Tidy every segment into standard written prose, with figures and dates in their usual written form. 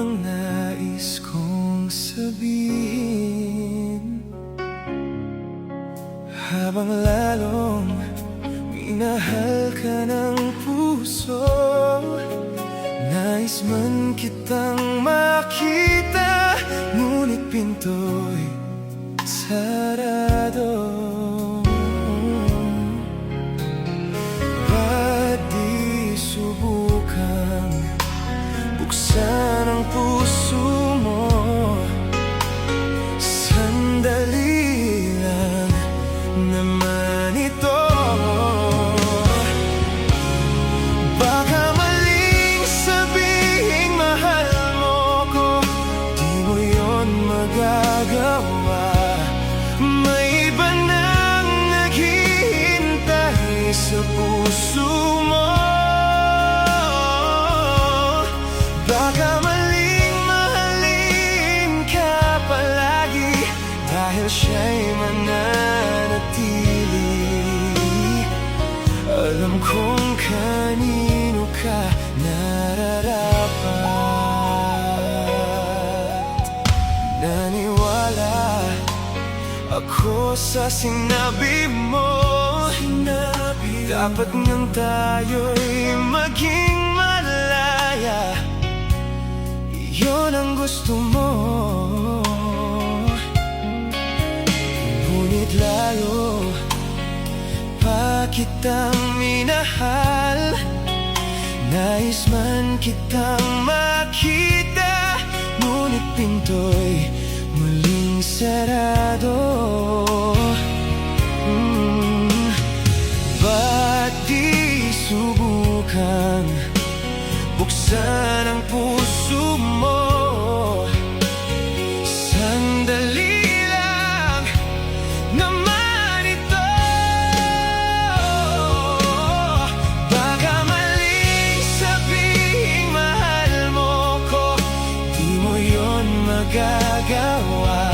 ang nais kong sabihin, habang lalong minahal ka ng puso. Nais man kitang makita, ngunit pinto'y sarado. Ba't di subukang buksan ang puso mo? Sandali lang naman ito. Baka maling sabihing mahal mo ko, di mo yun magagawa. May iba nang naghihintay sa puso mo. Baka maling mahalin ka palagi, dahil siya'y mananatili. Alam kong kanino ka nararapat. Naniwala ako sa sinabi mo. Dapat ngang tayo'y maging malaya, iyon ang gusto mo. Ngunit lalo pa kitang minahal. Nais man kitang makita, ngunit pinto'y muling sarado. Ba't di subukang buksan ang puso mo? Sandali lang naman ito. Baka maling sabihing mahal mo ko, di mo yun magagawa.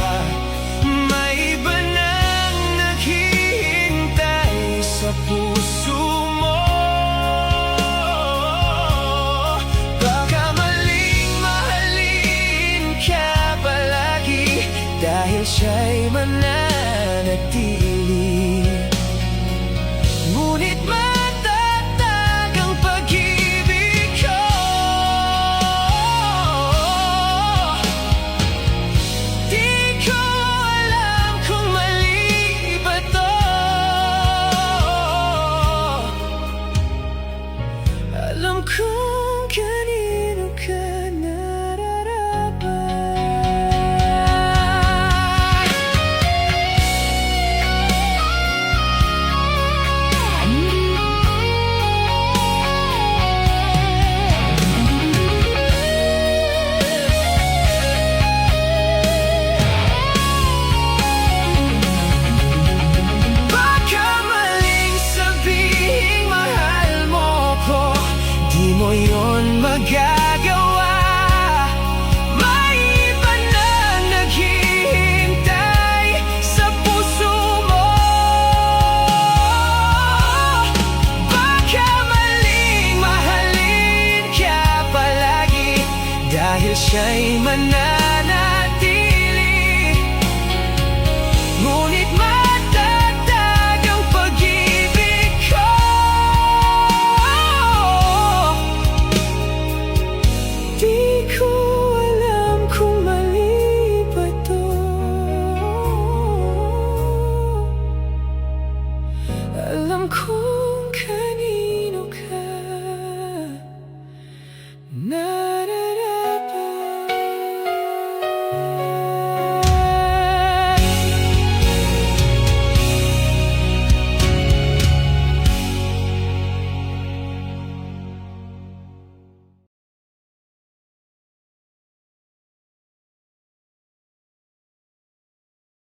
May iba nang naghihintay sa puso mo. Baka maling mahalin ka palagi, dahil siya'y mananatili. Ngunit matatag ang pag-ibig ko. Di ko alam kung mali ba to. Alam kong kanino ka nararapat. Baka maling sabihing mahal mo ko, di mo yun magagawa. May iba nang naghihintay sa puso mo. Baka maling mahalin ka palagi, dahil siya'y mananatili.